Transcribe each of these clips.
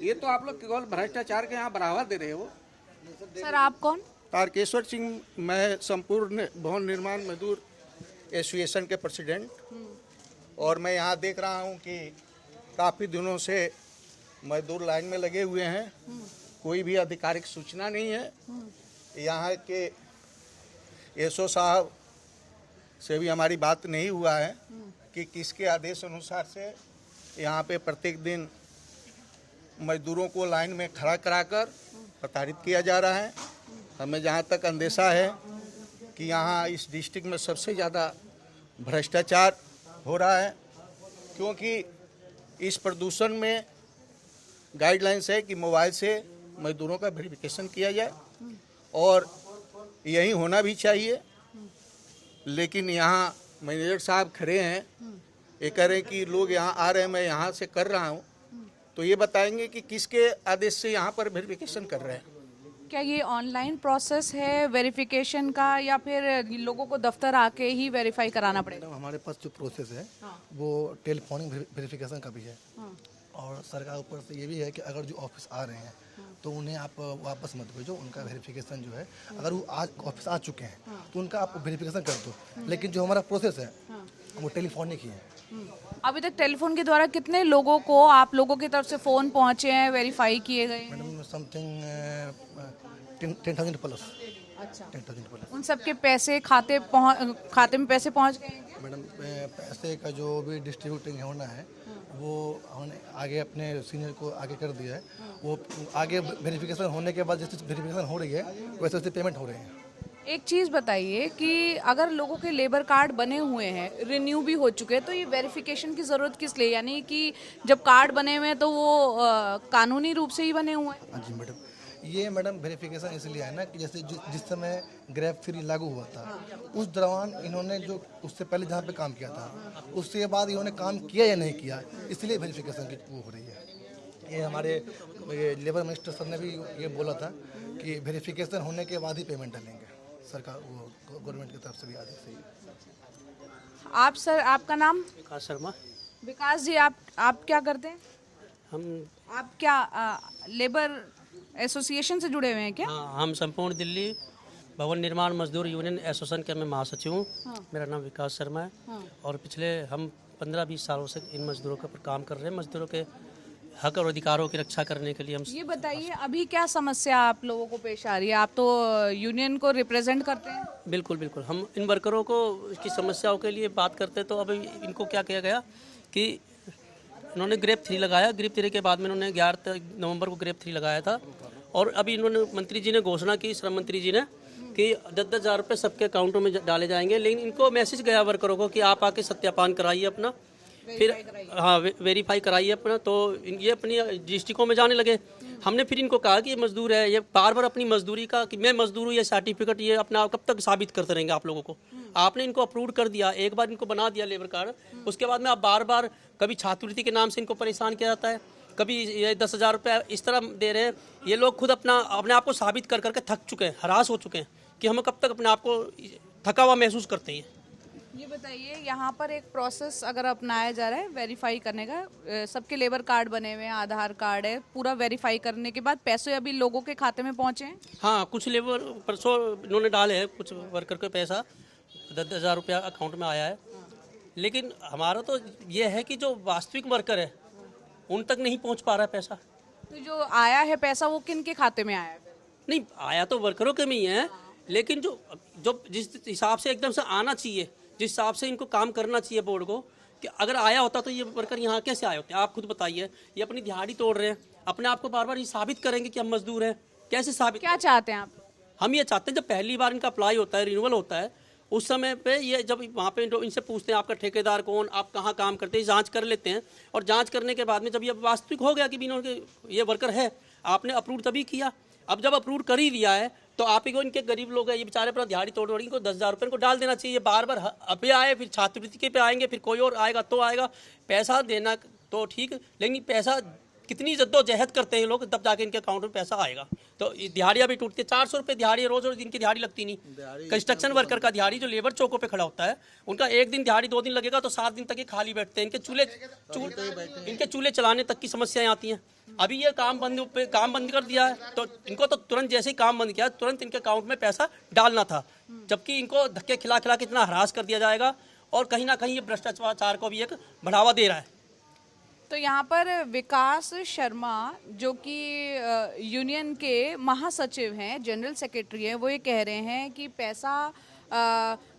ये तो आप लोग केवल भ्रष्टाचार के यहाँ बढ़ावा दे रहे हो। सर आप कौन? तारकेश्वर सिंह, मैं संपूर्ण भवन निर्माण मजदूर एसोसिएशन के प्रेसिडेंट, और मैं यहाँ देख रहा हूँ कि काफ़ी दिनों से मजदूर लाइन में लगे हुए हैं। कोई भी आधिकारिक सूचना नहीं है। यहाँ के एसओ साहब से भी हमारी बात नहीं हुआ है कि किसके आदेश अनुसार से यहाँ पे प्रत्येक दिन मजदूरों को लाइन में खड़ा कराकर प्रताड़ित किया जा रहा है। हमें जहाँ तक अंदेशा है कि यहाँ इस डिस्ट्रिक्ट में सबसे ज़्यादा भ्रष्टाचार हो रहा है, क्योंकि इस प्रदूषण में गाइडलाइंस है कि मोबाइल से मजदूरों का वेरिफिकेशन किया जाए, और यही होना भी चाहिए। लेकिन यहाँ मैनेजर साहब खड़े हैं, ये कह रहे हैं कि लोग यहाँ आ रहे हैं, मैं यहाँ से कर रहा हूँ। तो ये बताएंगे कि किसके आदेश से यहाँ पर वेरिफिकेशन कर रहे हैं। क्या ये ऑनलाइन प्रोसेस है वेरिफिकेशन का, या फिर लोगों को दफ्तर आके ही वेरीफाई कराना पड़ेगा? मैडम हमारे पास जो प्रोसेस है वो टेलीफोनिक वेरिफिकेशन का भी है, और सरकार ऊपर से ये भी है कि अगर जो ऑफिस आ रहे हैं तो उन्हें आप वापस मत भेजो, उनका वेरिफिकेशन जो है, अगर वो आज ऑफिस आ चुके हैं तो उनका आप वेरिफिकेशन कर दो। लेकिन जो हमारा प्रोसेस है वो टेलीफोनिक ही है। अभी तक टेलीफोन के द्वारा कितने लोगों को आप लोगों की तरफ से फ़ोन पहुंचे हैं, वेरीफाई किए गए हैं? Madam something 10,000 plus. अच्छा, 10,000 प्लस। उन सबके पैसे खाते में पैसे पहुंच गए हैं क्या? मैडम पैसे का जो भी डिस्ट्रीब्यूटिंग होना है वो हमने आगे अपने सीनियर को आगे कर दिया है। वो आगे वेरिफिकेशन होने के बाद जैसे वेरिफिकेशन हो रही है वैसे वैसे पेमेंट हो रहे हैं। एक चीज़ बताइए कि अगर लोगों के लेबर कार्ड बने हुए हैं, रिन्यू भी हो चुके हैं, तो ये वेरिफिकेशन की ज़रूरत किस लिए? यानी कि जब कार्ड बने हुए हैं तो वो कानूनी रूप से ही बने हुए हैं? हाँ जी मैडम, ये मैडम वेरिफिकेशन इसलिए है ना कि जैसे जिस समय ग्रेप फ्री लागू हुआ था उस दौरान इन्होंने जो उससे पहले जहाँ पे काम किया था उसके बाद इन्होंने काम किया या नहीं किया, इसलिए वेरिफिकेशन की वो हो रही है। ये हमारे लेबर मिनिस्टर सर ने भी ये बोला था कि वेरिफिकेशन होने के बाद ही पेमेंट डालेंगे। सरकार वो गवर्नमेंट की तरफ से भी आदेश है। आप सर, आपका नाम? विकास शर्मा। विकास जी, आप क्या करते हैं? आप क्या लेबर एसोसिएशन से जुड़े हुए हैं क्या? हाँ, हम संपूर्ण दिल्ली भवन निर्माण मजदूर यूनियन एसोसिएशन के मैं महासचिव हूँ। मेरा नाम विकास शर्मा है, और पिछले हम 15-20 सालों से इन मजदूरों के ऊपर काम कर रहे हैं। मजदूरों के हक और अधिकारों की रक्षा करने के लिए हम। ये बताइए, अभी क्या समस्या आप लोगों को पेश आ रही है? आप तो यूनियन को रिप्रेजेंट करते हैं। बिल्कुल बिल्कुल, हम इन वर्करों को की समस्याओं के लिए बात करते हैं। तो अभी इनको क्या किया गया कि इन्होंने ग्रेप 3 लगाया। ग्रेप 3 के बाद में इन्होंने 11 नवंबर को ग्रेप 3 लगाया था, और अभी इन्होंने मंत्री जी ने घोषणा की, श्रम मंत्री जी ने, कि 10,000 10,000 रुपये सबके अकाउंटों में डाले जाएंगे। लेकिन इनको मैसेज गया वर्करों को कि आप आके सत्यापन कराइए अपना, फिर हाँ वेरीफाई कराइए अपना। तो ये अपनी डिस्ट्रिक्टों में जाने लगे। हमने फिर इनको कहा कि ये मजदूर है, ये बार बार अपनी मजदूरी का कि मैं मजदूर हूँ, ये सर्टिफिकेट ये अपना आप कब तक साबित करते रहेंगे आप लोगों को? आपने इनको अप्रूव कर दिया, एक बार इनको बना दिया लेबर कार्ड, उसके बाद में आप बार बार कभी छात्रवृत्ति के नाम से इनको परेशान किया जाता है, कभी ये 10,000 रुपये इस तरह दे रहे हैं। ये लोग खुद अपने आप को साबित कर करके थक चुके हैं, हरास हो चुके हैं कि हम कब तक अपने आप को थका हुआ महसूस करते हैं। ये बताइए, यहाँ पर एक प्रोसेस अगर अपनाया जा रहा है वेरीफाई करने का, सबके लेबर कार्ड बने हुए हैं, आधार कार्ड है, पूरा वेरीफाई करने के बाद पैसे अभी लोगों के खाते में पहुँचे हैं? हाँ, कुछ लेबर परसों इन्होंने डाले हैं, कुछ वर्कर को पैसा 10,000 रुपया अकाउंट में आया है। लेकिन हमारा तो ये है कि जो वास्तविक वर्कर है उन तक नहीं पहुँच पा रहा है पैसा। तो जो आया है पैसा वो किन के खाते में आया है? नहीं, आया तो वर्करों के में ही है, लेकिन जो जिस हिसाब से एकदम से आना चाहिए, जिस हिसाब से इनको काम करना चाहिए बोर्ड को, कि अगर आया होता तो ये वर्कर यहाँ कैसे आए होते? आप खुद बताइए। ये अपनी दिहाड़ी तोड़ रहे हैं, अपने आप को बार बार ये साबित करेंगे कि हम मजदूर हैं। कैसे साबित? क्या चाहते हैं आप? हम ये चाहते हैं जब पहली बार इनका अप्लाई होता है, रिन्यूअल होता है, उस समय पे ये जब वहाँ पे इनसे पूछते हैं आपका ठेकेदार कौन, आप कहाँ काम करते हैं, जांच कर लेते हैं। और जांच करने के बाद में जब ये वास्तविक हो गया कि इन्होंने ये वर्कर है, आपने अप्रूव तभी किया। अब जब अप्रूव कर ही दिया है तो आप ही को, इनके गरीब लोग हैं, ये बेचारे अपना दिहाड़ी तोड़ तोड़ इनको 10,000 रुपये को डाल देना चाहिए। बार बार अभी आए, फिर छात्रवृत्ति के पे आएंगे, फिर कोई और आएगा तो आएगा। पैसा देना तो ठीक, लेकिन पैसा कितनी जद्दोजहद करते हैं ये लोग, तब जाके इनके अकाउंट में पैसा आएगा। तो दिहाड़ियाँ भी टूटती है, 400 रुपये दिहाड़ी, रोज रोज इनकी दिहाड़ी लगती नहीं। कंस्ट्रक्शन वर्कर का दिहाड़ी, जो लेबर चौकों पे खड़ा होता है, उनका एक दिन दिहाड़ी 2 दिन लगेगा तो 7 दिन तक ये खाली बैठते हैं। इनके चूल्हे चलाने तक की समस्याएं आती हैं। अभी ये काम बंद कर दिया है, तो इनको तो तुरंत जैसे ही काम बंद किया तुरंत इनके अकाउंट में पैसा डालना था, जबकि इनको धक्के खिला खिला के इतना हरास कर दिया जाएगा और कहीं ना कहीं ये भ्रष्टाचार को भी एक बढ़ावा दे रहा है। तो यहाँ पर विकास शर्मा जो कि यूनियन के महासचिव हैं, जनरल सेक्रेटरी हैं, वो ये कह रहे हैं कि पैसा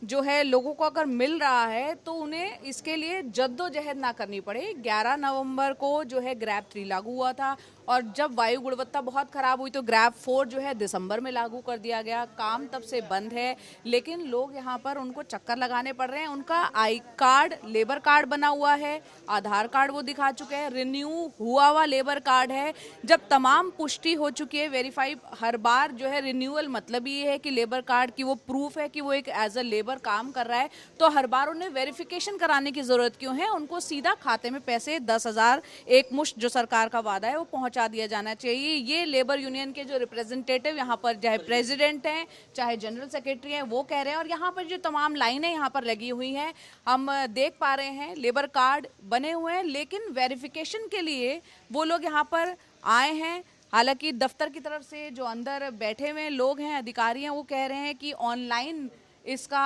जो है लोगों को अगर मिल रहा है तो उन्हें इसके लिए जद्दोजहद ना करनी पड़े। 11 नवंबर को जो है ग्रैब 3 लागू हुआ था और जब वायु गुणवत्ता बहुत खराब हुई तो ग्रैब 4 जो है दिसंबर में लागू कर दिया गया। काम तब से बंद है, लेकिन लोग यहाँ पर उनको चक्कर लगाने पड़ रहे हैं। उनका आई कार्ड, लेबर कार्ड बना हुआ है, आधार कार्ड वो दिखा चुके हैं, रिन्यू हुआ हुआ लेबर कार्ड है। जब तमाम पुष्टि हो चुकी है, वेरीफाई, हर बार जो है रिन्यूअल मतलब ये है कि लेबर कार्ड की वो प्रूफ है कि वो एक एज अ लेबर काम कर रहा है, तो हर बार उन्हें वेरिफिकेशन कराने की जरूरत क्यों है? उनको सीधा खाते में पैसे 10,000 एक मुश्त जो सरकार का वादा है वो पहुंचा दिया जाना चाहिए। ये लेबर यूनियन के जो रिप्रेजेंटेटिव यहाँ पर चाहे प्रेसिडेंट हैं चाहे जनरल सेक्रेटरी हैं वो कह रहे हैं। और यहाँ पर जो तमाम लाइनें यहाँ पर लगी हुई हैं, हम देख पा रहे हैं लेबर कार्ड बने हुए हैं, लेकिन वेरिफिकेशन के लिए वो लोग यहाँ पर आए हैं। हालांकि दफ्तर की तरफ से जो अंदर बैठे हुए लोग हैं, अधिकारी हैं, वो कह रहे हैं कि ऑनलाइन इसका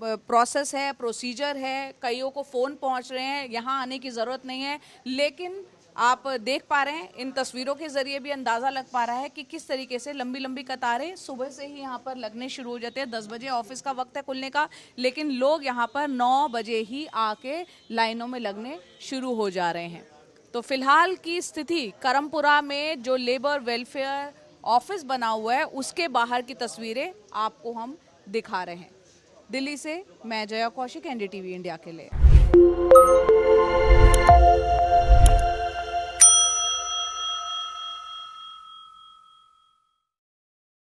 प्रोसेस है, प्रोसीजर है, कईयों को फ़ोन पहुंच रहे हैं, यहाँ आने की ज़रूरत नहीं है। लेकिन आप देख पा रहे हैं, इन तस्वीरों के ज़रिए भी अंदाज़ा लग पा रहा है कि किस तरीके से लंबी लंबी कतारें सुबह से ही यहाँ पर लगने शुरू हो जाते हैं। 10 बजे ऑफिस का वक्त है खुलने का, लेकिन लोग यहाँ पर 9 बजे ही आके लाइनों में लगने शुरू हो जा रहे हैं। तो फिलहाल की स्थिति करमपुरा में जो लेबर वेलफेयर ऑफिस बना हुआ है उसके बाहर की तस्वीरें आपको हम दिखा रहे हैं। दिल्ली से मैं जया कौशिक, एनडीटीवी इंडिया के लिए।